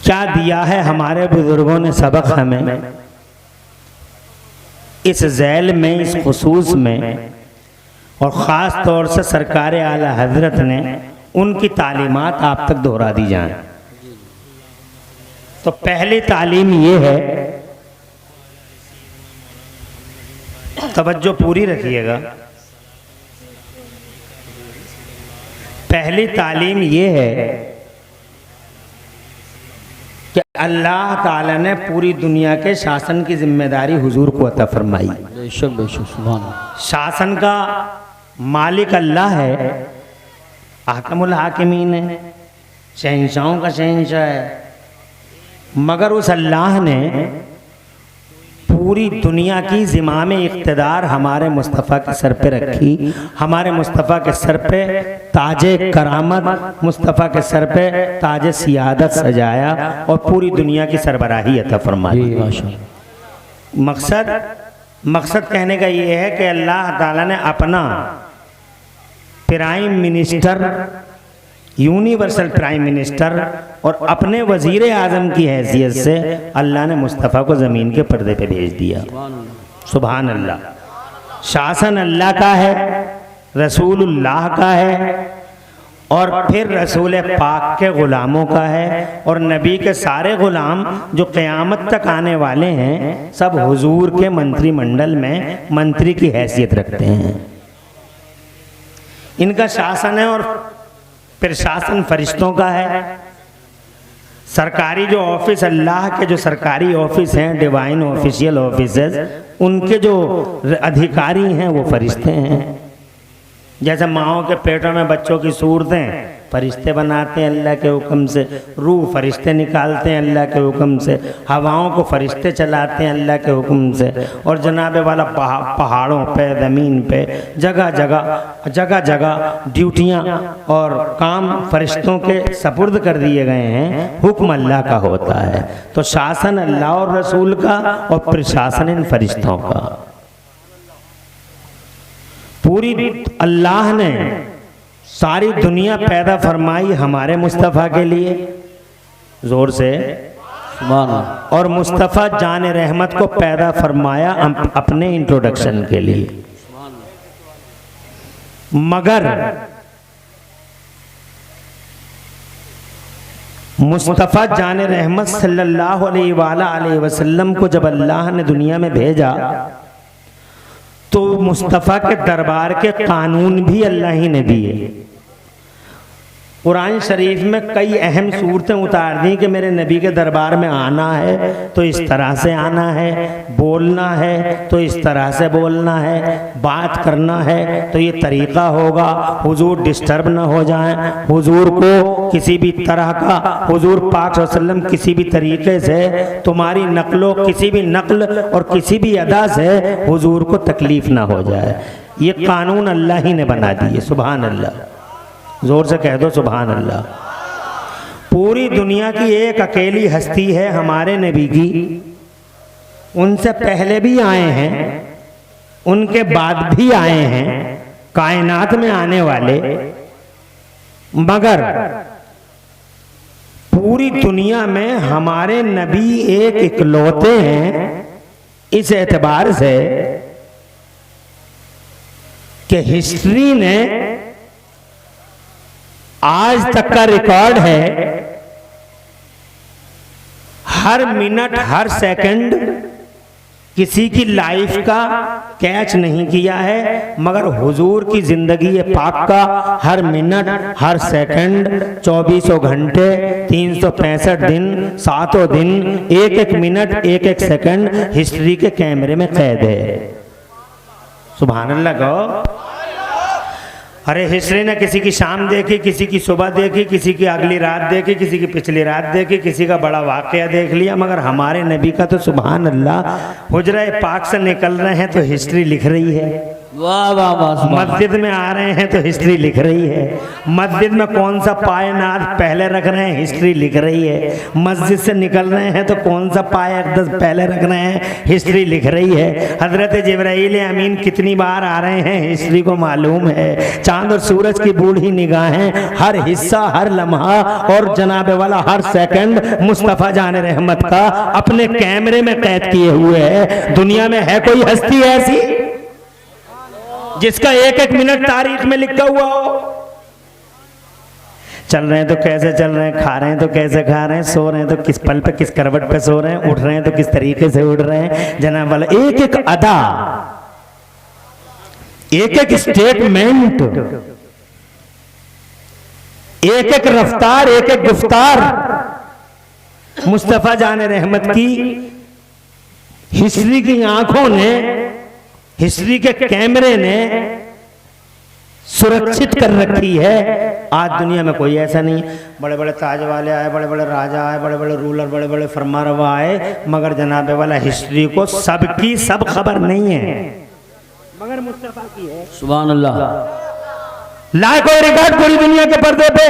क्या दिया है हमारे बुजुर्गों ने सबक हमें इस झैल में, इस खुसूस में, और ख़ास तौर से सरकार आला हजरत ने उनकी तालीमात आप तक दोहरा दी जाए। तो पहली तालीम ये है, तवज्जो पूरी रखिएगा, पहली तालीम ये है कि अल्लाह ताला ने पूरी दुनिया के शासन की जिम्मेदारी हुजूर को अता फरमाई। बेशक बेशक, सुभान अल्लाह। शासन का मालिक अल्लाह है, आकमुल हाकिमीन है, शहंशाहों का शहंशाह है, मगर उस अल्लाह ने पूरी दुनिया की ज़िमाम इक़्तिदार हमारे मुस्तफ़ा के सर पे रखी। हमारे मुस्तफ़ा के सर पे ताजे करामत, मुस्तफ़ा के सर पे ताजे सियादत सजाया और पूरी दुनिया की सरबराही अता फरमाई। मकसद कहने का ये है कि अल्लाह ताला ने अपना prime minister, universal prime minister और अपने वजीर आज़म की हैसियत से अल्लाह ने मुस्तफ़ा को ज़मीन के पर्दे पे भेज दिया। सुभान अल्लाह। शासन अल्लाह का है, रसूलुल्लाह का है, और फिर रसूल पाक के ग़ुलामों का है, और नबी के सारे ग़ुलाम जो क़यामत तक आने वाले हैं सब हुजूर के मंत्रिमंडल में मंत्री की हैसियत रखते हैं। इनका शासन है और फिर शासन फरिश्तों का है। सरकारी जो ऑफिस, अल्लाह के जो सरकारी ऑफिस हैं, डिवाइन ऑफिशियल ऑफिसेस, उनके जो अधिकारी हैं वो फरिश्ते हैं। जैसे माओं के पेटों में बच्चों की सूरतें फरिश्ते बनाते हैं अल्लाह के हुक्म से, रूह फरिश्ते निकालते हैं अल्लाह के हुक्म से, हवाओं को फरिश्ते चलाते हैं अल्लाह के हुक्म से, और जनाबे वाला पहाड़ों पे, ज़मीन पे, जगह जगह ड्यूटियाँ और काम फरिश्तों के सपुर्द कर दिए गए हैं। हुक्म अल्लाह का होता है। तो शासन अल्लाह और रसूल का और प्रशासन इन फरिश्तों का। पूरी अल्लाह ने सारी दुनिया पैदा फरमाई हमारे मुस्तफ़ा के लिए, जोर से, और मुस्तफ़ा जान रहमत को पैदा फरमाया अपने इंट्रोडक्शन के लिए। मगर मुस्तफ़ा जान रहमत सल्लल्लाहु अलैहि वसल्लम को जब अल्लाह ने दुनिया में भेजा तो मुस्तफ़ा के दरबार के कानून भी अल्लाह ही ने दिए। कुरान शरीफ में कई अहम सूरतें उतार दी कि मेरे नबी के दरबार में आना है तो इस तरह से आना है, बोलना है तो इस तरह से बोलना है, बात करना है तो ये तरीक़ा होगा, हुजूर डिस्टर्ब ना हो जाएं, हुजूर को किसी भी तरह का, हुजूर पाक सल्लल्लाहु अलैहि वसल्लम किसी भी तरीके से तुम्हारी नकलो, किसी भी नकल और किसी भी अदा से हुजूर को तकलीफ़ ना हो जाए। ये कानून अल्लाह ही ने बना दिए। सुभान अल्लाह। जोर से कह दो सुभान अल्लाह। पूरी दुनिया की एक अकेली हस्ती है हमारे नबी की, उनसे पहले भी आए हैं, उनके बाद भी आए हैं, कायनात में आने वाले, मगर पूरी दुनिया में हमारे नबी एक इकलौते हैं इस एतबार से कि हिस्ट्री ने आज तक का रिकॉर्ड है, हर मिनट हर सेकंड किसी की लाइफ का कैच नहीं किया है, मगर हुजूर की जिंदगी पाक का हर मिनट हर सेकंड 24 घंटे 365 दिन 7 दिन, एक एक मिनट एक एक सेकंड हिस्ट्री के कैमरे में कैद है। सुभान अल्लाह कहो। अरे हिस्ट्री ने किसी की शाम देखी, किसी की सुबह देखी, किसी की अगली रात देखी, किसी की पिछली रात देखी, किसी का बड़ा वाक़या देख लिया, मगर हमारे नबी का तो सुभान अल्लाह हुजरा पाक से निकल रहे हैं तो हिस्ट्री लिख रही है। वाह वाह वाह सुभान मस्जिद में आ रहे हैं तो हिस्ट्री लिख रही है, मस्जिद में कौन सा पायनाद पहले रख रहे हैं हिस्ट्री लिख रही है, मस्जिद से निकल रहे हैं तो कौन सा पाय अक़दस पहले रख रहे हैं हिस्ट्री लिख रही है। हजरत जिब्राईल अमीन कितनी बार आ रहे हैं हिस्ट्री को मालूम है। चांद और सूरज की बूढ़ी निगाहें हर हिस्सा हर लम्हा और जनाब वाला हर सेकंड मुस्तफ़ा जान रहमत का अपने कैमरे में कैद किए हुए है। दुनिया में है कोई हस्ती ऐसी जिसका एक एक मिनट तारीख में लिखा हुआ हो? चल रहे हैं तो कैसे चल रहे हैं, खा रहे हैं तो कैसे खा रहे हैं, सो रहे हैं तो किस पल पे किस करवट पे सो रहे हैं, उठ रहे हैं तो किस तरीके से उठ रहे हैं। जनाब वाला एक एक अदा, एक एक स्टेटमेंट, एक एक रफ्तार, एक एक गुफ्तार मुस्तफा जान रहमत की हिस्ट्री की आंखों ने, हिस्ट्री के कैमरे ने सुरक्षित कर रखी है। आज दुनिया में कोई ऐसा नहीं। बड़े बड़े ताज वाले आए, बड़े बड़े राजा आए, बड़े बड़े रूलर, बड़े बड़े फरमारवा आए, मगर जनाबे वाला हिस्ट्री को सबकी सब खबर नहीं है, मगर मुस्तफा की है। सुभान अल्लाह। लाए कोई रिकॉर्ड पूरी दुनिया के पर्दे पे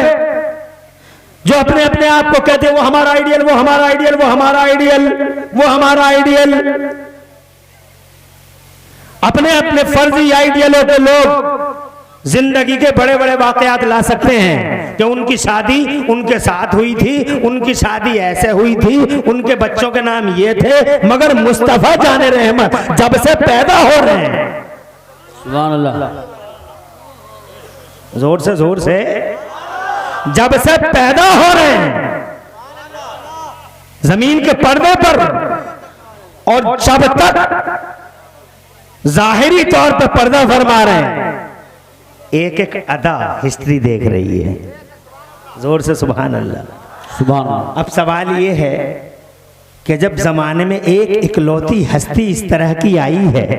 जो अपने अपने आप को कहते हैं वो हमारा आइडियल, वो हमारा आइडियल, वो हमारा आइडियल, वो हमारा आइडियल। अपने अपने फर्जी आइडियलों के लोग जिंदगी के बड़े बड़े वाकयात ला सकते हैं कि उनकी शादी उनके साथ हुई थी, उनकी शादी ऐसे हुई थी, उनके बच्चों के नाम ये थे, मगर मुस्तफा जाने रहमत जब से पैदा हो रहे हैं, सुभान अल्लाह, जोर से जब से पैदा हो रहे हैं जमीन के पर्दे पर, और जब तक जाहिरी तौर पर पर्दा फरमा रहे हैं, एक एक अदा हिस्ट्री देख रही है। जोर से सुभान अल्लाह। सुभान अल्लाह। अब सवाल ये है कि जब जमाने में एक इकलौती हस्ती इस तरह की आई है,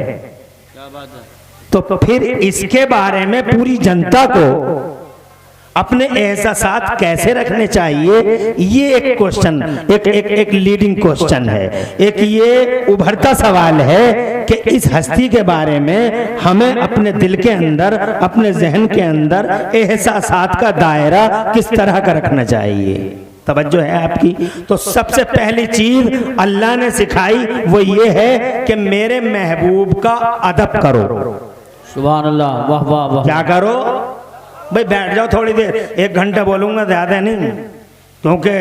तो फिर इसके बारे में पूरी जनता को अपने एहसासात कैसे रखने चाहिए, ये एक क्वेश्चन, एक लीडिंग क्वेश्चन है। एक ये उभरता सवाल है कि इस हस्ती के बारे में हमें अपने दिल के अंदर, अपने जहन के अंदर एहसासात का दायरा किस तरह का रखना चाहिए। तवज्जो है आपकी? तो सबसे पहली चीज अल्लाह ने सिखाई वो ये है कि मेरे महबूब का अदब करो। सुभान अल्लाह। वाह वाह वाह। क्या करो भाई? बैठ जाओ थोड़ी देर, 1 घंटा बोलूंगा, ज्यादा नहीं, क्योंकि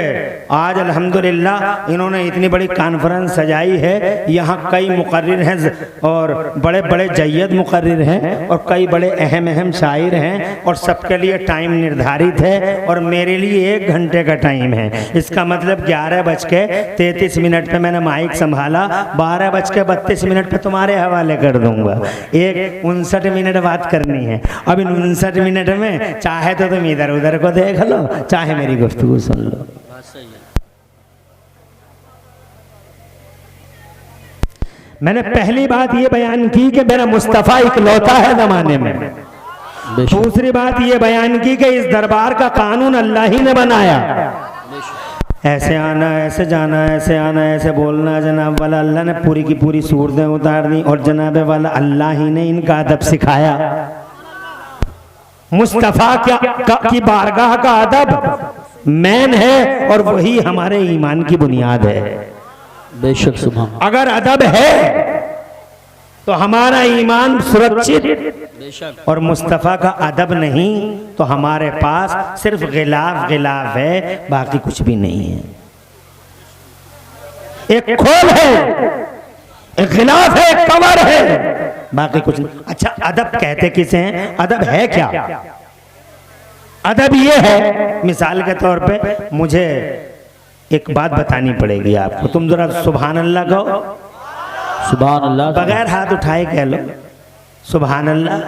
आज अल्हम्दुलिल्लाह इन्होंने इतनी बड़ी कॉन्फ्रेंस सजाई है। यहाँ कई मुकर्रिर हैं और बड़े बड़े जय्यद मुकर्रिर हैं और कई बड़े अहम शायर हैं, और सबके लिए टाइम निर्धारित है, और मेरे लिए 1 घंटे का टाइम है। इसका मतलब 11:33 पे मैंने माइक संभाला, 12:32 पे तुम्हारे हवाले कर दूंगा। 59 मिनट बात करनी है। अब इन 59 मिनट में चाहे तो तुम इधर उधर को देख लो, चाहे मेरी गुफ्तगू सुन लो। मैंने पहली बात ये बयान की कि मेरा मुस्तफ़ा इकलौता है जमाने में। दूसरी बात ये बयान की कि इस दरबार का कानून अल्लाह ही ने बनाया। ऐसे आना, ऐसे जाना, ऐसे आना, ऐसे बोलना, जनाब वाला अल्लाह ने पूरी की पूरी सूरतें उतार दी, और जनाब वाला अल्लाह ही ने इनका अदब सिखाया। मुस्तफ़ा की बारगाह का अदब मैन है, और वही हमारे ईमान की बुनियाद है। बेशक सुभान। अगर अदब है तो हमारा ईमान सुरक्षित, बेशक। और मुस्तफ़ा का अदब नहीं तो हमारे पास सिर्फ गिलाफ है, बाकी कुछ भी नहीं है। एक खोल है, एक गिलाफ है, एक कवर है, बाकी कुछ नहीं। अच्छा, अदब कहते किसे हैं? अदब है क्या? अदब ये है, मिसाल के तौर पे मुझे एक बात बतानी पड़ेगी आपको, तुम जरा सुभान अल्लाह कहो। सुभान अल्लाह। बगैर हाथ उठाए कह लो सुभान अल्लाह।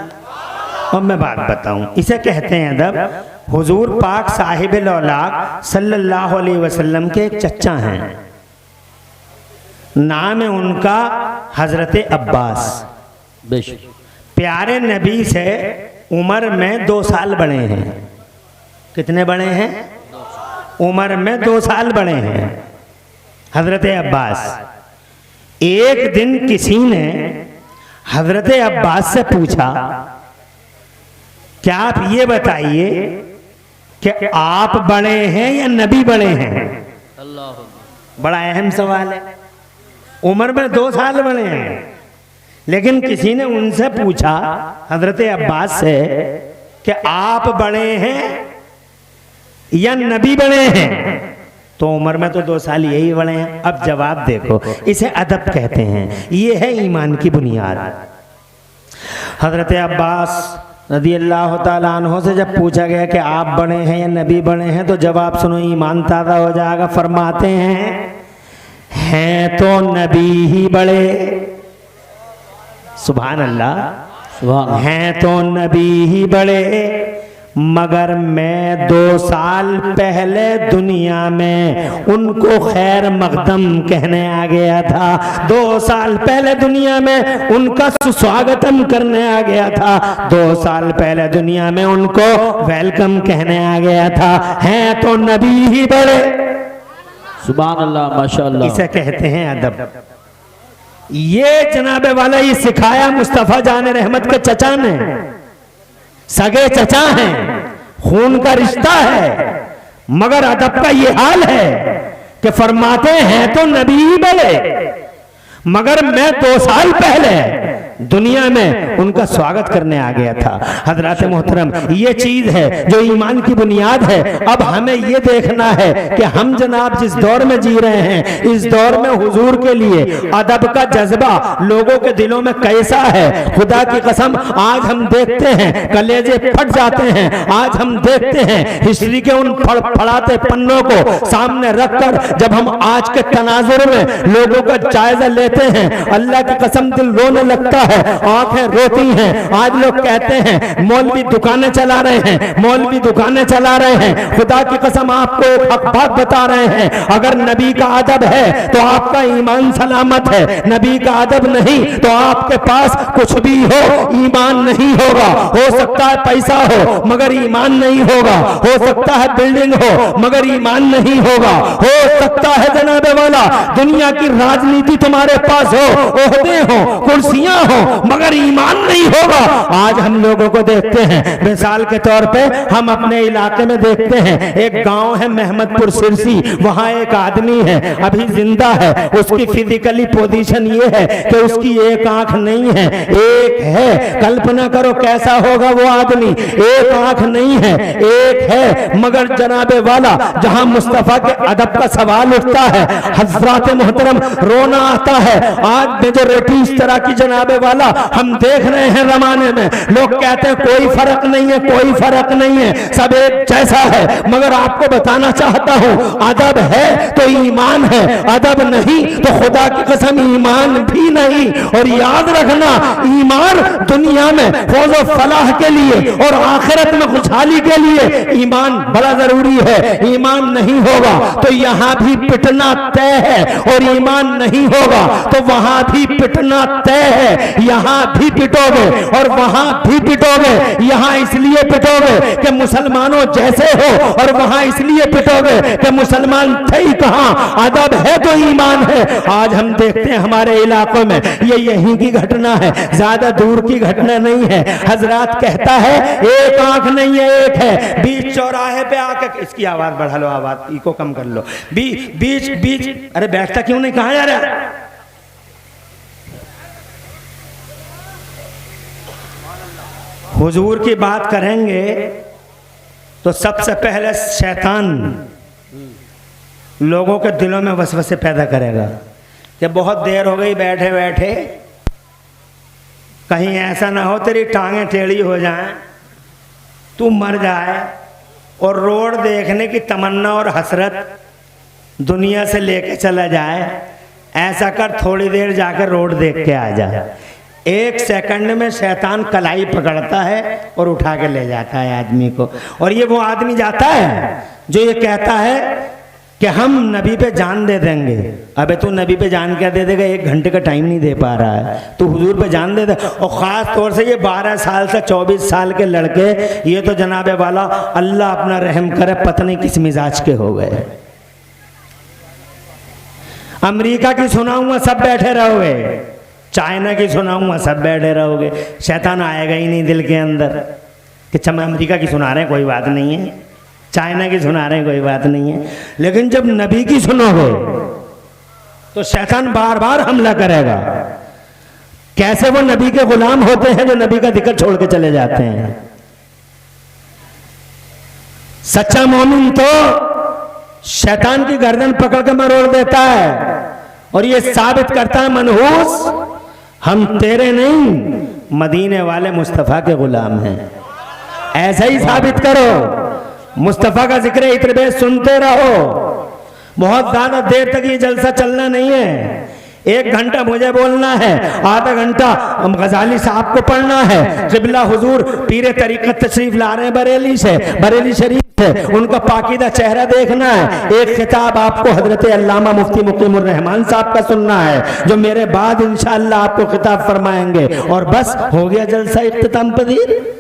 और मैं बात बताऊं, इसे कहते हैं अदब। हुजूर पाक साहिब लौलाक सल्लल्लाहु अलैहि वसल्लम के एक चच्चा हैं, नाम है उनका हजरत अब्बास। बेशक। प्यारे नबी से उम्र में 2 साल बड़े हैं। कितने बड़े हैं? उम्र में 2 साल बड़े हैं हजरत अब्बास। एक दिन किसी ने हजरत अब्बास से पूछा, क्या आप ये बताइए कि आप बड़े हैं या नबी बड़े हैं? अल्लाह। बड़ा अहम सवाल है। उम्र में 2 साल बड़े हैं, लेकिन किसी ने उनसे पूछा हजरत अब्बास से कि आप बड़े हैं या नबी बड़े हैं? तो उम्र में तो 2 साल यही बड़े हैं। अब जवाब देखो, इसे अदब कहते हैं। ये है ईमान की बुनियाद। हजरत अब्बास रदी अल्लाह ताला अन्हो से जब पूछा गया कि आप बड़े हैं या नबी बड़े हैं, तो जवाब सुनो, ईमान ताज़ा हो जाएगा। फरमाते हैं तो नबी ही बड़े, सुभान अल्लाह, सुभान अल्लाह। हैं तो नबी ही बड़े, मगर मैं 2 साल पहले दुनिया में उनको खैर मकदम कहने आ गया था। 2 साल पहले दुनिया में उनका सुस्वागतम करने आ गया था। 2 साल पहले दुनिया में उनको वेलकम कहने आ गया था। हैं तो नबी ही बड़े, सुभान अल्लाह, माशाअल्लाह। इसे कहते हैं अदब। ये जनाबे वाला ये सिखाया मुस्तफा जान रहमत के चचा ने। सगे चचा हैं, खून का रिश्ता है, मगर अदब का ये हाल है कि फरमाते हैं तो नबी ही बड़े, मगर मैं 2 साल पहले दुनिया में उनका स्वागत करने आ गया था। हजरत मोहतरम, ये चीज है जो ईमान की बुनियाद है। अब हमें ये देखना है कि हम जनाब जिस दौर में जी रहे हैं, इस दौर में हुजूर के लिए अदब का जज्बा लोगों के दिलों में कैसा है। खुदा की कसम, आज हम देखते हैं कलेजे फट जाते हैं। आज हम देखते हैं हिस्ट्री के उन फड़फड़ाते पन्नों को सामने रखकर जब हम आज के तनाजुर में लोगों का जायजा लेते हैं, अल्लाह की कसम दिल रोने लगता है, आंखें रोती हैं। आज लोग कहते हैं मौलवी दुकानें चला रहे हैं, मौलवी दुकानें चला रहे हैं। खुदा की कसम आपको एक हक बात बता रहे हैं, अगर नबी का अदब है तो आपका ईमान सलामत है। नबी का अदब नहीं तो आपके पास कुछ भी हो, ईमान नहीं होगा। हो सकता है पैसा हो मगर ईमान नहीं होगा, हो सकता है बिल्डिंग हो मगर ईमान नहीं होगा, हो सकता है जनाबे वाला दुनिया की राजनीति तुम्हारे पास हो, ओहदे हो, कुर्सियां हो, मगर ईमान नहीं होगा। आज हम लोगों को देखते हैं, मिसाल के तौर पे हम अपने इलाके में देखते हैं, एक गांव है महमदपुर सिरसी, वहां एक आदमी है अभी जिंदा है। उसकी फिजिकली पोजीशन ये है कि उसकी एक आंख नहीं है, एक है। कल्पना करो कैसा होगा वो आदमी। एक आंख नहीं है, एक है, मगर जनाबे वाला जहां मुस्तफा के अदब का सवाल उठता है, हजरात मोहतरम, रोना आता है। आज मेजोरिटी इस तरह की जनाबे वाला हम देख रहे हैं जमाने में। लोग कहते हैं कोई फर्क नहीं है, कोई फर्क नहीं है, सब एक जैसा है। मगर आपको बताना चाहता हूं, अदब है तो ईमान है, अदब नहीं तो खुदा की कसम ईमान भी नहीं। और याद रखना, ईमान दुनिया में फौज और फलाह के लिए और आखिरत में खुशहाली के लिए ईमान बड़ा जरूरी है। ईमान नहीं होगा तो यहां भी पिटना तय है, और ईमान नहीं होगा तो वहां भी पिटना तय है। यहां भी पिटोगे और वहां भी पिटोगे। यहां इसलिए पिटोगे कि मुसलमानों जैसे हो, और वहां इसलिए पिटोगे कि मुसलमान थे ही कहां। अदब है तो ईमान है। आज हम देखते हैं हमारे इलाकों में ये यहीं की घटना है, ज्यादा दूर की घटना नहीं है। हजरात कहता है एक आंख नहीं है, एक है। बीच चौराहे पे आके, इसकी आवाज बढ़ा लो, आवाज इको कम कर लो। बीच बीच, अरे बैठता क्यों नहीं, कहां जा रहा है? हुजूर की बात करेंगे तो सबसे पहले शैतान लोगों के दिलों में वसवसे पैदा करेगा कि बहुत देर हो गई बैठे बैठे, कहीं ऐसा ना हो तेरी टांगें टेढ़ी हो जाएं, तू मर जाए और रोड देखने की तमन्ना और हसरत दुनिया से लेके चला जाए। ऐसा कर, थोड़ी देर जाकर रोड देख के आ जा। 1 सेकंड में शैतान कलाई पकड़ता है और उठा के ले जाता है आदमी को। और ये वो आदमी जाता है जो ये कहता है कि हम नबी पे जान दे देंगे। अबे तू नबी पे जान क्या दे देगा? 1 घंटे का टाइम नहीं दे पा रहा है, तू हुजूर पे जान दे दे। और ख़ास तौर से ये 12 साल से 24 साल के लड़के, ये तो जनाबे वाला अल्लाह अपना रहम करे, पता नहीं किस मिजाज के हो गए। अमेरिका की सुनाऊंगा, सब बैठे रहोगे, चाइना की सुनाऊंगा सब बैठे रहोगे, शैतान आएगा ही नहीं दिल के अंदर कि अच्छा मैं अमेरिका की सुना रहे हैं कोई बात नहीं है, चाइना की सुना रहे हैं कोई बात नहीं है। लेकिन जब नबी की सुनोगे तो शैतान बार बार हमला करेगा। कैसे वो नबी के गुलाम होते हैं जो नबी का जिक्र छोड़ के चले जाते हैं। सच्चा मोमिन तो शैतान की गर्दन पकड़ के मरोड़ देता है और ये साबित करता है मनहूस हम तेरे नहीं मदीने वाले मुस्तफ़ा के गुलाम हैं। ऐसा ही साबित करो, मुस्तफ़ा का जिक्र इतने बेर सुनते रहो। बहुत ज्यादा देर तक ये जलसा चलना नहीं है, 1 घंटा मुझे बोलना है, आधा घंटा गजाली साहब को पढ़ना है। क़िबला हुजूर पीरे तरीक़त तशरीफ ला रहे हैं बरेली से, बरेली शरीफ से, उनका पाकीदा चेहरा देखना है। एक खिताब आपको हजरत अल्लामा मुफ्ती मुकीमुर रहमान साहब का सुनना है जो मेरे बाद इंशाअल्लाह आपको खिताब फरमाएंगे और बस हो गया जलसा इख्तिताम पजीर।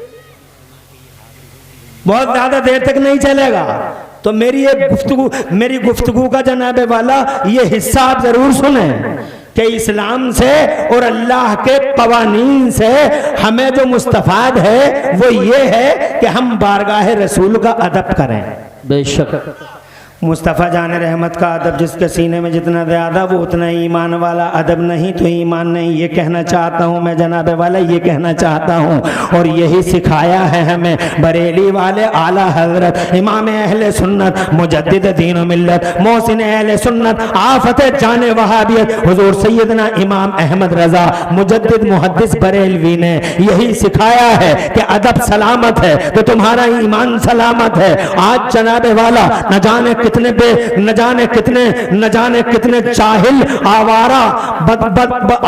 बहुत ज्यादा देर तक नहीं चलेगा। तो मेरी गुफ्तगू का जनाबे वाला ये हिस्सा आप जरूर सुने कि इस्लाम से और अल्लाह के कवानीन से हमें जो मुस्तफाद है वो ये है कि हम बारगाह रसूल का अदब करें। बेशक मुस्तफ़ा जान रहमत का अदब जिसके सीने में जितना ज़्यादा वो उतना ही ईमान वाला। अदब नहीं तो ईमान नहीं, ये कहना चाहता हूँ मैं जनाबे वाला, ये कहना चाहता हूँ। और यही सिखाया है हमें बरेली वाले आला हजरत इमाम अहले सुन्नत मुजद्दिद दीन व मिल्लत मोहसिन अहले सुन्नत आफत जाने वहाबियत हुजूर सैयदना इमाम अहमद रजा मुजद्दिद मुहद्दिस बरेलवी ने यही सिखाया है कि अदब सलामत है तो तुम्हारा ईमान सलामत है। आज जनाबे वाला न जाने कितने जाहिल आवारा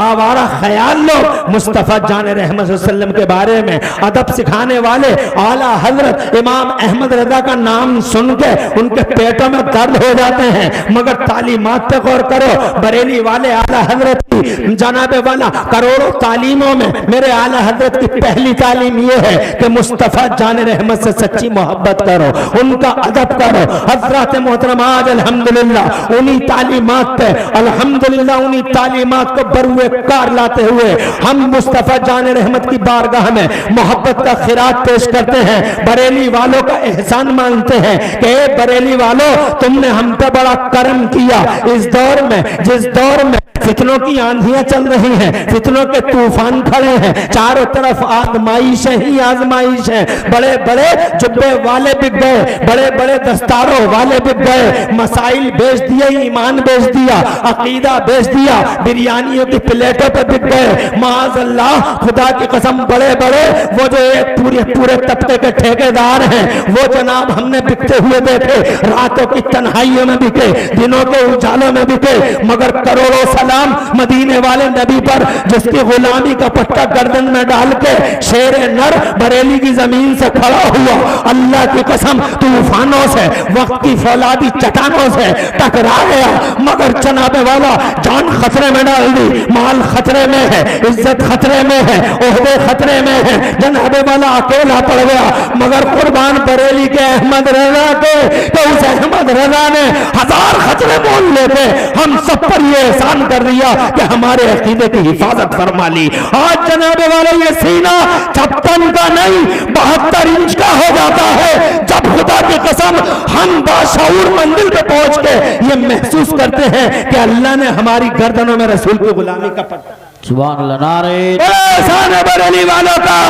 आवारा ख्याल लोग मुस्तफ़ा जान रहमत सल्लम के बारे में अदब सिखाने वाले आला हजरत इमाम अहमद रजा का नाम सुन के उनके पेटों में दर्द हो जाते हैं। मगर तालीमात पे गौर करो, बरेली वाले आला हजरत की जनाबे वाला करोड़ों तालीमों में मेरे आला हजरत की पहली तालीम ये है कि मुस्तफ़ा जान रहमत से सच्ची मोहब्बत करो, उनका अदब करो। हजरत मोहतरम आज अल्हम्दुलिल्लाह उन्हीं तालीमात पे अल्हम्दुलिल्लाह उन्हीं तालीमात को बरुए कार लाते हुए हम मुस्तफ़ा जान रहमत की बारगाह में मोहब्बत का खिरात पेश करते हैं। बरेली वालों का एहसान मानते हैं कि बरेली वालों तुमने हम पे बड़ा करम किया। इस दौर में जिस दौर में फितनों की आंधियां चल रही हैं, फितनों के तूफान खड़े हैं, चारों तरफ आजमाइश ही आजमाइश है। बड़े बड़े जुब्बे वाले बिक गए, बड़े बड़े दस्तारों वाले बिक गए, मसाइल बेच दिए, ईमान बेच दिया, अकीदा बेच दिया, बिरयानियों की प्लेटों पर बिक गए। माज़ अल्लाह खुदा की कसम बड़े बड़े वो जो एक पूरे तबके के ठेकेदार हैं वो जनाब हमने बिकते हुए देखे, रातों की तन्हाइयों में बिके, दिनों के उजालों में बिके। मगर करोड़ों सलाम मदीने वाले नबी पर जिसकी गुलामी का पट्टा गर्दन में डाल के शेर नर बरेली की जमीन से खड़ा हुआ, अल्लाह की कसम तूफानों से वक्त की फौलादी चट्टानों से टकरा गया। मगर जनाबे वाला जान खतरे में डाल दी, माल खतरे में है, इज्जत खतरे में है, ओहदे खतरे में है, जनाबे वाला अकेला पड़ गया। मगर कुर्बान बरेली के अहमद रजा के तो उस अहमद रजा ने 1000 खतरे बोल लेते हम सब पर ये एहसान कर दिया कि हमारे अकीदे की हिफाजत फरमा ली। आज जनाबे वाले ये सीना 56 का नहीं 72 इंच का हो जाता है जब खुदा की कसम हम बाशऊर मंजिल पे पहुंच के ये महसूस करते हैं कि अल्लाह ने हमारी गर्दनों में रसूल की गुलामी का पट्टा। सुभान अल्लाह, नारे एहसान है बरेली वालों का,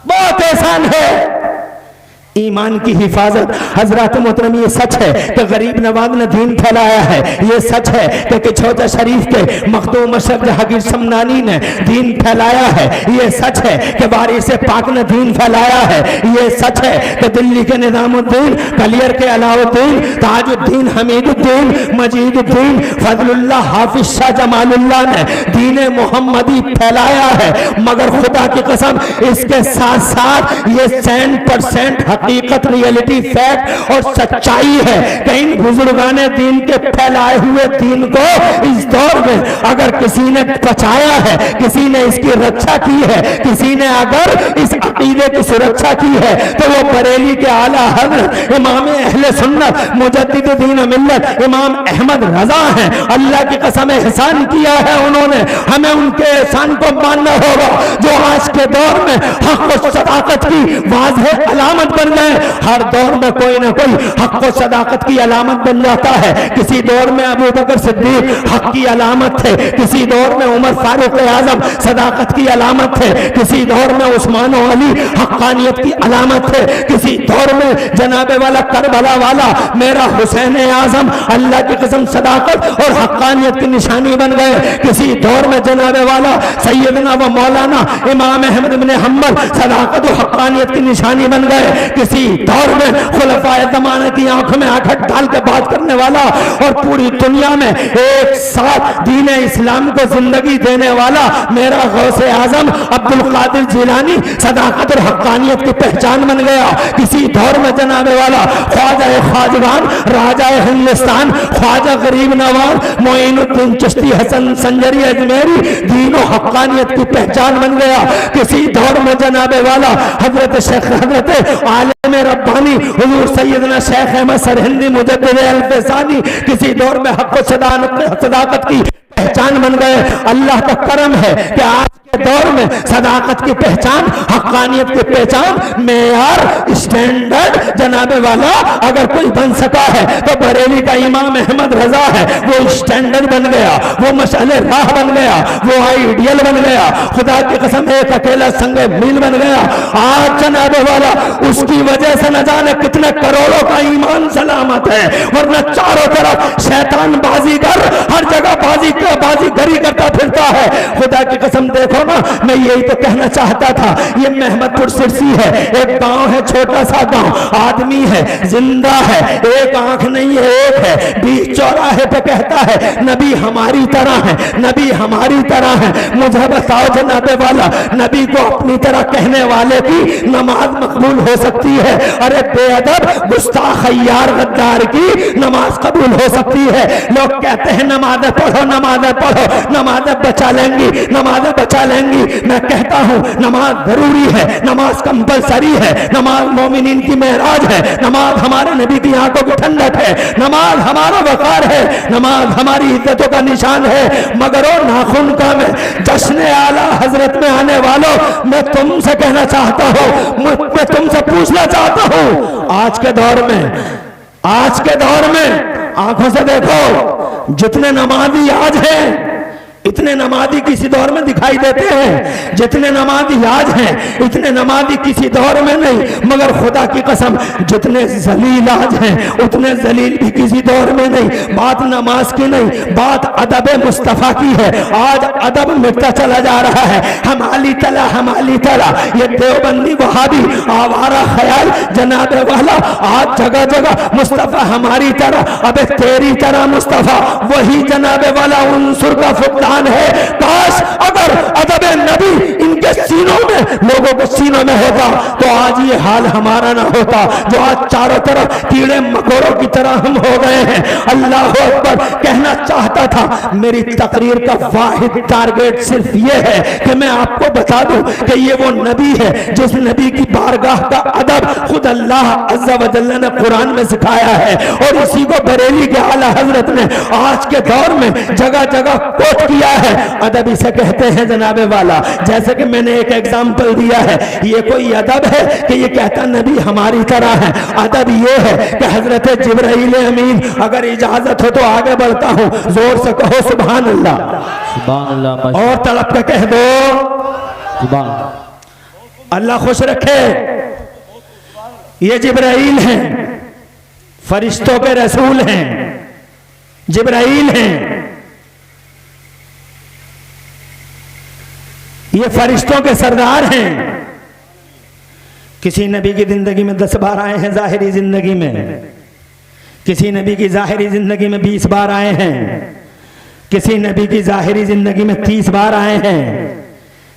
बहुत एहसान है। ईमान की हिफाजत हजरत मोहतरम ये सच है कि गरीब नवाज ने दीन फैलाया है, ये सच है कि किछौजा शरीफ के मखदूम अशरफ जहांगीर समनानी ने दीन फैलाया है, ये सच है कि वारिस पाक ने दीन फैलाया है, ये सच है कि दिल्ली के निजामुद्दीन, कलियर के अलाउद्दीन, ताजुद्दीन, हमीदुद्दीन, मजीदुद्दीन, फजलुल्लाह, हाफिज शाह जमालुल्लाह ने दीन मोहम्मदी फैलाया है। मगर खुदा की कसम इसके साथ साथ ये 100% हकीकत, रियलिटी, फैक्ट और सच्चाई है कि इन बुजुर्गाने दीन के फैलाए हुए दीन को इस दौर में अगर किसी ने बचाया है, किसी ने इसकी रक्षा की है, किसी ने अगर इस अकीदे की सुरक्षा की है, तो वो बरेली के आला हज़रत इमाम अहले सुन्नत मुजद्दिद दीन मिल्लत इमाम अहमद रजा हैं। अल्लाह की कसम एहसान किया है उन्होंने, हमें उनके एहसान को मानना होगा, जो आज के दौर में हक और सदाकत की वाज़ेह अलामत बन गए। हर दौर में कोई ना कोई हक और सदाकत की अलामत बन जाता है। किसी दौर में अबू बकर सिद्दीक हक की अलामत थे, किसी दौर में उमर फारूक आजम सदाकत की अलामत थे, किसी दौर में उस्मान और अली हक्कानियत की अलामत थे, किसी दौर में जनाबे वाला करबला वाला मेरा हुसैन आजम अल्लाह की कसम सदाकत और हक्कानियत की निशानी बन गए। किसी दौर में जनाबे वाला सैयदना व मौलाना इमाम अहमद बिन हम्बल सदाकत और हक्कानियत की निशानी बन गए। किसी दौर में खुलफाए ज़माने की आंखों में आंखें डाल के बात करने वाला और पूरी दुनिया में एक साथ दीन इस्लाम को जिंदगी देने वाला मेरा गौसे आजम अब्दुल कादिर जिलानी सदाकत और हक्कानियत की पहचान बन गया। किसी दौर में जनाबे वाला ख्वाजा खाजगान राजा हिंदुस्तान ख्वाजा गरीब नवाज मोइनुद्दीन चिश्ती हसन संजरी अजमेरी दीनों हक्कानियत की पहचान बन गया। किसी दौर में जनाबे वाला हजरत शेख हजरत आलिम रब्बानी हुजूर सैयदना शेख अहमद सरहिंदी मुजद्दिद अल-फैसानी किसी दौर में हक व सदाकत की पहचान बन गए। अल्लाह का करम है कि आज के दौर में सदाकत की पहचान, हक्कानियत की पहचान, मेयार, स्टैंडर्ड जनाबे वाला अगर कोई बन सका है तो बरेली का इमाम अहमद रजा है। वो स्टैंडर्ड बन गया, वो मशाले राह बन गया, वो आइडियल बन गया। खुदा की कसम एक अकेला संगे मील बन गया। आज जनाबे वाला उसकी वजह से न जाने कितने करोड़ों का ईमान सलामत है, वरना चारों तरफ शैतान बाजीगर हर जगह बाजीगरी करता फिरता है। खुदा की कसम देखो ना, मैं यही तो कहना चाहता था। ये महमदपुर सिरसी है, एक गांव है, छोटा सा गांव, आदमी है, जिंदा है, एक आंख नहीं है, एक है, बीच चौराहे पे कहता है नबी हमारी तरह है, नबी हमारी तरह है। मुझे बताओ जनाबे वाला, नबी को अपनी तरह कहने वाले की नमाज मकबूल हो सकती है? अरे बेअदब गुस्ताख खय्यार गद्दार की नमाज कबूल हो सकती है? लोग कहते हैं नमाज़ें पढ़ो, नमाज़ें पढ़ो, नमाज़ें बचा लेंगी, नमाज़ें बचा लेंगी। मैं कहता हूँ नमाज जरूरी है, नमाज कंपलसरी है, नमाज मोमिनीन की मेराज है, नमाज हमारे नबी की आंखों की ठंडक है, नमाज हमारा वकार है, नमाज हमारी इज्जतों का निशान है। मगर ओ नाखून का में जश्न आला हजरत में आने वालों, मैं तुमसे कहना चाहता हूँ, मैं तुमसे पूछना चाहता हूँ, आज के दौर में आंखों से देखो, जितने नमाजी आज हैं इतने नमाजी किसी दौर में दिखाई देते हैं, जितने नमाजी आज हैं इतने नमाजी किसी दौर में नहीं। मगर खुदा की कसम जितने जलील आज हैं उतने जलील भी किसी दौर में नहीं। बात नमाज की नहीं, बात अदब मुस्तफ़ा की है। आज अदब मिटता चला जा रहा है। हमाली तला ये देवबंदी वहाबी आवारा ख्याल जनाबे वाला आज जगह जगह मुस्तफ़ा हमारी तरह, अबे तेरी तरह मुस्तफ़ा, वही जनाबे वाला उनसुर का फुकदान है। काश अगर अदब नबी इनके सीनों में, लोगों के सीनों में होता तो आज ये हाल हमारा ना होता, जो आज चारों तरफ कीड़े मकोड़ों की तरह हम हो गए हैं। अल्लाह अकबर कहना चाहता था। मेरी तकरीर का वाहिद टारगेट सिर्फ ये है कि मैं आपको बता दूं कि ये वो नबी है जिस नबी की बारगाह का अदब खुद अल्लाह अज़्ज़ा व जल्ला ने कुरान में सिखाया है, और इसी को बरेली के आला हजरत ने आज के दौर में जगह जगह कोट किया है। अदब इसे कहते हैं जनाबे वाला। जैसे कि मैंने एक एग्जाम्पल दिया है, ये कोई अदब है कि ये कहता नबी हमारी तरह है? अदब ये है कि हजरत जिब्राइल अमीन, अगर इजाजत हो तो आगे बढ़ता हूँ, जोर से कहो सुभान अल्लाह, सुभान अल्लाह, और तड़प के कह दो सुभान अल्लाह खुश रखे। ये जिब्राइल हैं, फरिश्तों के रसूल हैं, जिब्राइल हैं, ये फरिश्तों के सरदार हैं। किसी नबी की जिंदगी में 10 बार आए हैं, जाहिरी जिंदगी में किसी नबी की जाहिरी जिंदगी में 20 बार आए हैं, किसी नबी की जाहिरी जिंदगी में 30 बार आए हैं,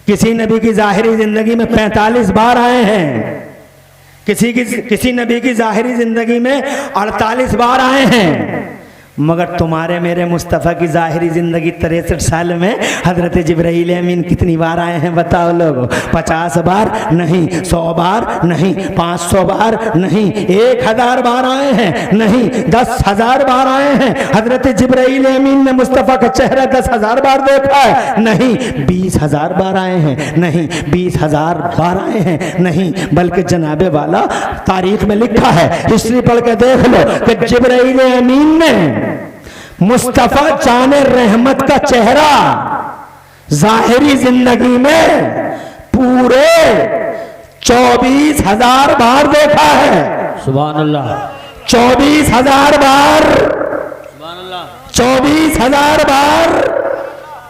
किसी नबी की जाहिरी जिंदगी में 45 बार आए हैं, किसी नबी की ज़ाहिरी ज़िंदगी में 48 बार आए हैं, मगर तुम्हारे मेरे मुस्तफ़ा की ज़ाहिरी ज़िंदगी 63 साल में हज़रत जिब्राईल अमीन कितनी बार आए हैं बताओ लोगों? 50 बार नहीं, 100 बार नहीं, 500 बार नहीं, 1000 बार आए हैं नहीं, 10,000 बार आए हैं। हज़रत जिब्राईल अमीन ने मुस्तफ़ा का चेहरा 10,000 बार देखा है नहीं, 20,000 बार आए हैं नहीं, 20,000 बार आए हैं नहीं, बल्कि जनाबे वाला तारीख में लिखा है, हिस्ट्री पढ़ के देख लो कि जिब्राईल अमीन ने मुस्तफा जाने रहमत का चेहरा जाहिरी जिंदगी में पूरे 24,000 बार देखा है। सुभान अल्लाह। 24,000 बार, सुभान अल्लाह। 24,000 बार।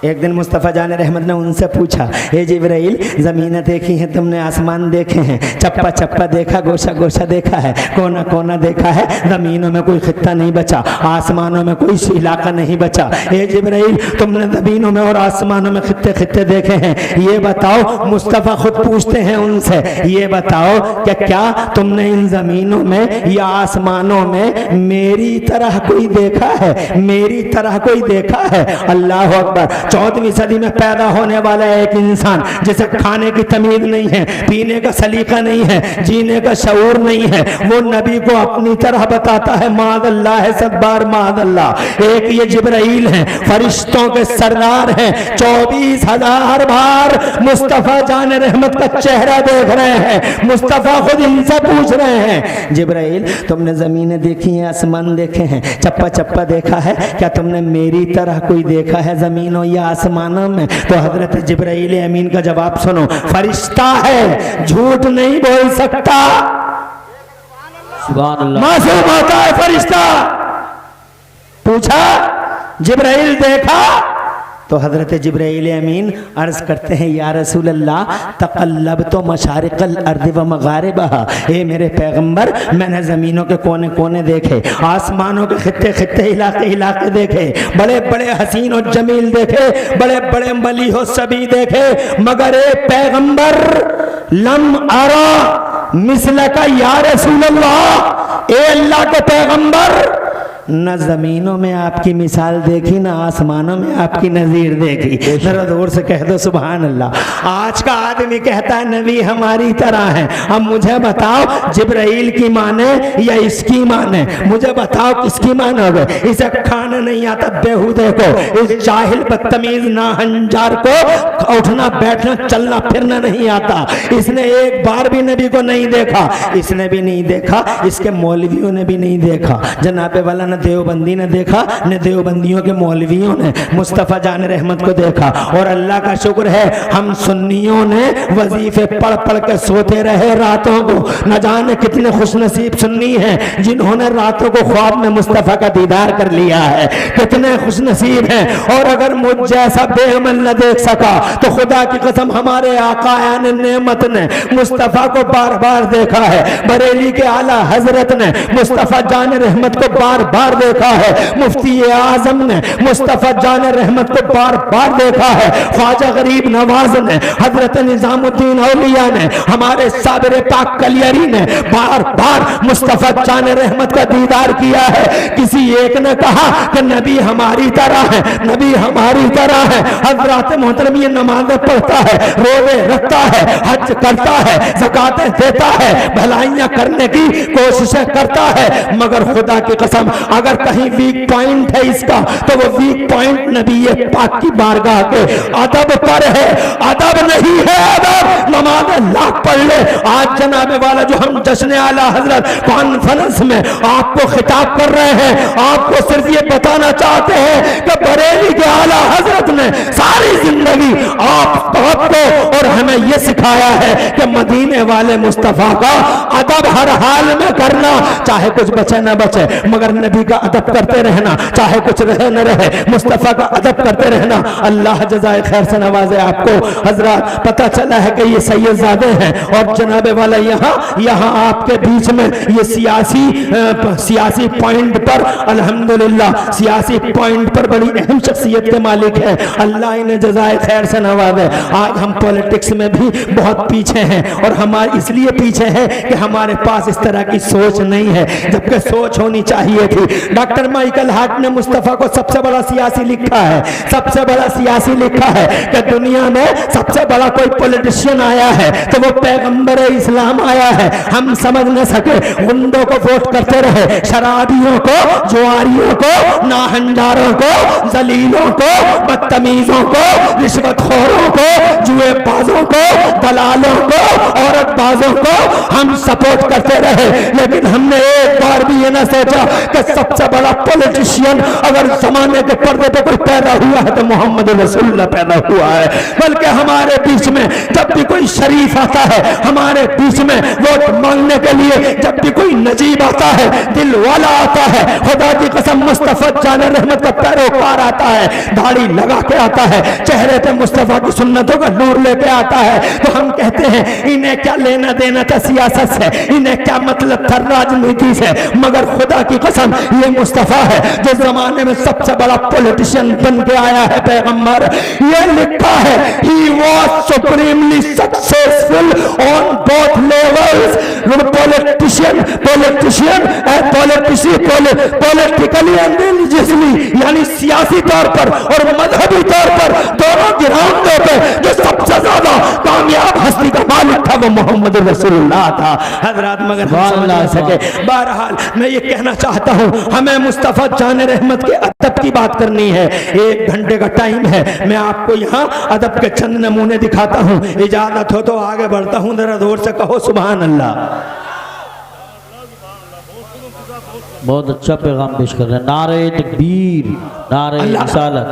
एक दिन मुस्तफ़ा जाने रहमत ने उनसे पूछा, हे जिब्राईल, ज़मीनें देखी हैं तुमने, आसमान देखे हैं, चप्पा चप्पा देखा, गोशा गोशा देखा है, कोना कोना देखा है, ज़मीनों में कोई खित्ता नहीं बचा, आसमानों में कोई इलाका नहीं बचा। हे जिब्राईल, तुमने ज़मीनों में और आसमानों में खित्ते खित्ते देखे हैं, ये बताओ। मुस्तफ़ा खुद पूछते हैं उनसे, ये बताओ क्या तुमने इन ज़मीनों में या आसमानों में मेरी तरह कोई देखा है? मेरी तरह कोई देखा है? अल्लाह अकबर। 14वीं सदी में पैदा होने वाला एक इंसान जिसे खाने की तमीज नहीं है, पीने का सलीका नहीं है, जीने का शऊर नहीं है, वो नबी को अपनी तरह बताता है मादअल्लाह है, सदबार मादअल्लाह। एक ये जिब्राईल हैं, फरिश्तों के सरदार हैं, 24,000 बार मुस्तफ़ा जाने रहमत का चेहरा देख रहे हैं। मुस्तफ़ा खुद इनसे पूछ रहे हैं, जिब्राईल, तुमने ज़मीनें देखी हैं, आसमान देखे हैं, चप्पा चप्पा देखा है, क्या तुमने मेरी तरह कोई देखा है ज़मीनों या आसमानों में? तो हजरत जिब्राईल अमीन का जवाब सुनो, फरिश्ता है, झूठ नहीं बोल सकता, सुभान अल्लाह। मासूम होता है फरिश्ता। पूछा, जिब्राईल देखा? तो हजरत जिब्राईल अमीन अर्ज करते हैं, या रसूल अल्लाह, तक़ल्लब तो मशारिक़ल अर्ज़ व मग़ारिबहा, हे मेरे पैगंबर, मैंने ज़मीनों के कोने कोने देखे, आसमानों के खित्ते खित्ते, इलाके इलाके देखे, बड़े बड़े हसीन और जमील देखे, बड़े बड़े मली हो सभी देखे, मगर ए पैगंबर, लम अरा मिस्ल का या रसूल अल्लाह, ए अल्लाह के पैगंबर, न जमीनों में आपकी मिसाल देखी, न आसमानों में आपकी नजीर देखी। जरा जोर से कह दो सुभान अल्लाह। आज का आदमी कहता है नबी हमारी तरह है। अब मुझे बताओ, जिब्राईल की माने या इसकी माने? मुझे बताओ किसकी मानोगे? इसे खाना नहीं आता बेहुदे को, इस जाहिल बदतमीज नाहंजार को उठना बैठना चलना फिरना नहीं आता। इसने एक बार भी नबी को नहीं देखा, इसने भी नहीं देखा, इसके मौलवियों ने भी नहीं देखा, जनाबे वाला न देवबंदी ने देखा, न देवबंदियों के मौलवियों ने मुस्तफ़ा जान रहमत को देखा। और अल्लाह का शुक्र है, हम सुन्नियों ने वजीफे पढ़ पढ़ के सोते रहे रातों को। न जाने कितने खुशनसीब सुन्नी हैं जिन्होंने रातों को ख्वाब में मुस्तफ़ा का दीदार कर लिया है, कितने खुशनसीब हैं। और अगर मुझ जैसा बेअमल न देख सका तो खुदा की कसम हमारे आका यानी नेमत ने मुस्तफ़ा को बार बार देखा है। बरेली के आला हजरत ने मुस्तफ़ा जान रहमत को बार बार देखा है। मुफ्ती आजम ने मुस्तफ़ा जान रहमत को बार बार देखा है। ख्वाजा गरीब नवाज ने, हजरत निजामुद्दीन औलिया ने, हमारे साबिर पाक कलियरी ने बार बार मुस्तफ़ा जान रहमत का दीदार किया है। किसी एक ने कहा कि नबी हमारी तरह है, नबी हमारी तरह है। हजरत मोहतरम ये नमाज़ें पढ़ता है, रोज़े रखता है, हज करता है, ज़कातें देता है, भलाइयाँ करने की कोशिशें करता है, मगर खुदा की कसम अगर कहीं वीक पॉइंट है इसका तो वो वीक पॉइंट नबी ये पाक की बारगाह के अदब पर है। अदब नहीं है अदब, नमाज लाख पढ़ ले। आज जनाबे वाला जो हम जश्न आला हजरत कॉन्फ्रेंस में आपको खिताब कर रहे हैं, आपको सिर्फ ये बताना चाहते हैं कि बरेली के आला हजरत ने सारी जिंदगी आपको और हमें ये सिखाया है कि मदीने वाले मुस्तफ़ा का अदब हर हाल में करना, चाहे कुछ बचे न बचे मगर नबी का अदब करते रहना, चाहे कुछ रहे न रहे मुस्तफ़ा का अदब करते रहना। अल्लाह जज़ाए खैर से नवाजे आपको। हजरत पता चला है कि ये सैयदजादे हैं और जनाबे वाला यहाँ आपके बीच में ये सियासी पॉइंट पर अल्हम्दुलिल्लाह सियासी पॉइंट पर बड़ी अहम शख्सियत के मालिक है। अल्लाह इन्हें जज़ाए खैर से नवाजे। आज हम पॉलिटिक्स पॉलिटिक्स में भी बहुत पीछे हैं, और हमारे इसलिए पीछे हैं कि हमारे पास इस तरह की सोच नहीं है, जबकि सोच होनी चाहिए थी। डॉक्टर माइकल हार्ट ने मुस्तफ़ा को सबसे बड़ा सियासी लिखा है, सबसे बड़ा सियासी लिखा है कि दुनिया में सबसे बड़ा कोई पॉलिटिशियन आया है तो वो पैगंबर इस्लाम आया है। हम समझ न सके, गुंडों को वोट करते रहे, शराबियों को, जुआरियों को, नाहंजारों को, जलीलों को, बदतमीजों को, रिश्वतखोरों को, जुएबाजों को, दलालों को, औरतबाजों को हम सपोर्ट करते रहे, लेकिन हमने एक बार भी ये ना सोचा कि सबसे बड़ा पॉलिटिशियन अगर जमाने के पर्दे पे कोई पैदा हुआ है तो मोहम्मद रसूलुल्लाह पैदा हुआ है। बल्कि हमारे बीच में जब भी कोई शरीफ आता है, हमारे बीच में वोट मांगने के लिए जब भी कोई नजीब आता है, दिल वाला आता है, खुदा की कसम मुस्तफा जान रहमत का पैरोकार आता है, दाढ़ी लगा के आता है, चेहरे पे मुस्तफा की सुन्नतों का नूर लेके आता है, तो हम कहते हैं इन्हें क्या लेना देना था सियासत से, इन्हें क्या मतलब था राजनीति से, मगर खुदा की कसम ये मुस्तफा है जो जमाने में सबसे बड़ा पॉलिटिशियन बन के आया है। पैगंबर ये लिखा है, he was supremely successful on both levels, politician and politically and religiously, यानी सियासी तौर पर और मजहबी तौर पर दोनों गिरानों पे जो सबसे ज्यादा कामयाब हस्ती का मालिक था वो मोहम्मद रसूलुल्लाह था। हजरत मगर समझ ना सके। बहरहाल मैं ये कहना चाहता हूँ, हमें मुस्तफा जान रहमत के अदब की बात करनी है। 1 घंटे का टाइम है, मैं आपको यहाँ अदब के चंद नमूने दिखाता हूँ। इजाजत हो तो आगे बढ़ता हूँ, जरा जोर से कहो सुभान अल्लाह। बहुत अच्छा पैगाम पेश कर रहे हैं। नारे तकबीर, नारे रिसालत।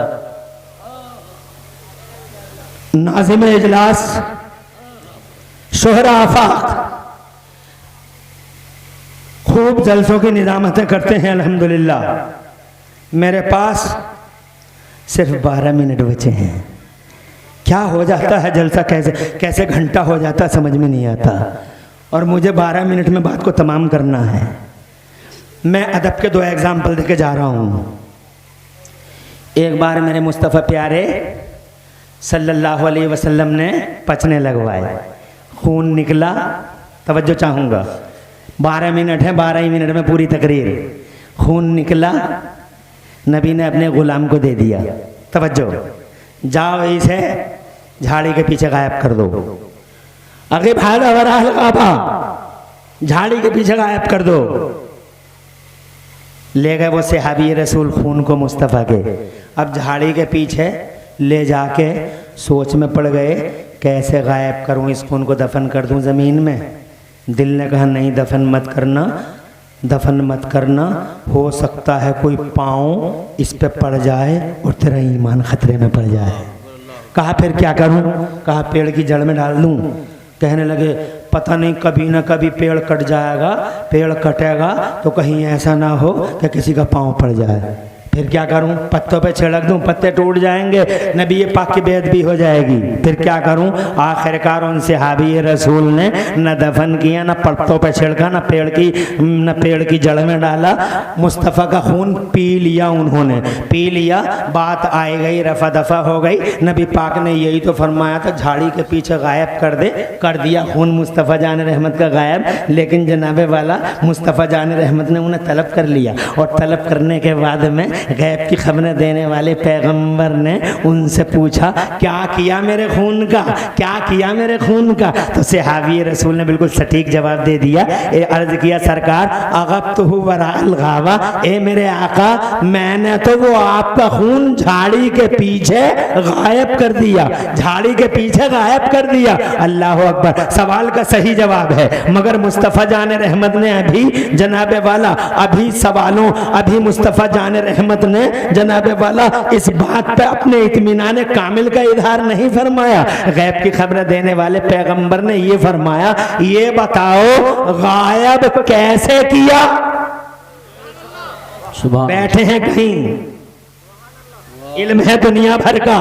नाज़िम इजलास, शोहरा आफाक खूब जलसों की निजामतें करते हैं अल्हम्दुलिल्लाह। मेरे पास सिर्फ 12 मिनट बचे हैं। क्या हो जाता है जलसा, कैसे कैसे घंटा हो जाता समझ में नहीं आता, और मुझे 12 मिनट में बात को तमाम करना है। मैं अदब के 2 एग्जाम्पल देके जा रहा हूँ। एक बार मेरे मुस्तफ़ा प्यारे सल्लल्लाहु अलैहि वसल्लम ने पचने लगवाए, खून निकला। तवज्जो चाहूँगा, 12 मिनट है, 12 ही मिनट में पूरी तकरीर। खून निकला, नबी ने अपने गुलाम को दे दिया। तवज्जो, जाओ इसे झाड़ी के पीछे गायब कर दो। अगे भागा वराल काबा, झाड़ी के पीछे गायब कर दो। ले गए वो सहाबी रसूल खून को मुस्तफ़ा के। अब झाड़ी के पीछे ले जाके सोच में पड़ गए, कैसे गायब करूं इस खून को, दफन कर दूं ज़मीन में। दिल ने कहा नहीं, दफन मत करना, दफन मत करना, हो सकता है कोई पाँव इस पे पड़ जाए और तेरा ईमान खतरे में पड़ जाए। कहा फिर क्या करूं? कहा पेड़ की जड़ में डाल दूं। कहने लगे पता नहीं कभी ना कभी पेड़ कट जाएगा, पेड़ कटेगा तो कहीं ऐसा ना हो कि किसी का पाँव पड़ जाए। फिर क्या करूं? पत्तों पे छिड़क दूं, पत्ते टूट जाएंगे, नबी ये पाक की बेइज्जती हो जाएगी। फिर क्या करूं? आखिरकार उन सहाबी रसूल ने न दफन किया, न पत्तों पे छिड़का, न पेड़ की जड़ में डाला। मुस्तफ़ा का खून पी लिया उन्होंने, पी लिया। बात आई गई, रफा दफा हो गई। नबी पाक ने यही तो फरमाया था, झाड़ी के पीछे गायब कर दे। कर दिया खून मुस्तफ़ा जान रहमत का गायब। लेकिन जनाबे वाला मुस्तफ़ा जान रहमत ने उन्हें तलब कर लिया, और तलब करने के बाद में गैब की खबरें देने वाले पैगंबर ने उनसे पूछा क्या किया मेरे खून का, क्या किया मेरे खून का? तो सहाबी रसूल ने बिल्कुल सटीक जवाब दे दिया। अर्ज किया सरकार अगब्तहु वराअल गावा, ए मेरे आका मैंने तो वो आपका खून झाड़ी के पीछे गायब कर दिया, झाड़ी के पीछे गायब कर दिया। अल्लाह अकबर। सवाल का सही जवाब है, मगर मुस्तफ़ा जान रहमत ने अभी जनाबे वाला अभी मुस्तफ़ा जान रहमत ने जनाबे वाला इस बात पे अपने इत्मीनान कामिल का इजहार नहीं फरमाया। गैब की खबरें देने वाले पैगंबर ने ये फरमाया, ये बताओ गायब कैसे किया? बैठे हैं कहीं, इल्म है दुनिया भर का।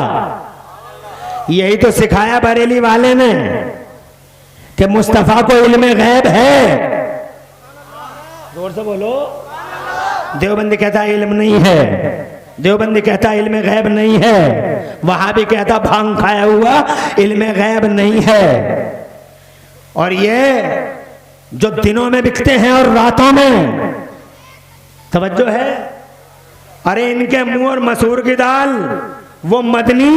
यही तो सिखाया बरेली वाले ने कि मुस्तफ़ा को इल्म गैब है। जोर से बोलो। देवबंदी कहता है इल्म नहीं है, देवबंदी कहता इल्म गैब नहीं है, वहाबी कहता भांग खाया हुआ इल्म गैब नहीं है। और ये जो दिनों में बिकते हैं और रातों में, तवज्जो है। अरे इनके मुंह और मसूर की दाल, वो मदनी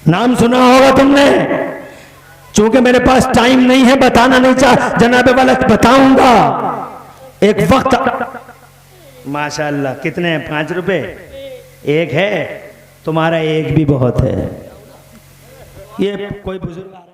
नाम सुना होगा तुमने। चूंकि मेरे पास टाइम नहीं है, बताना नहीं चाह, जनाबे वाला बताऊंगा। एक वक्त माशाल्लाह कितने हैं, 5 रुपए एक है, तुम्हारा एक भी बहुत है। ये कोई बुजुर्ग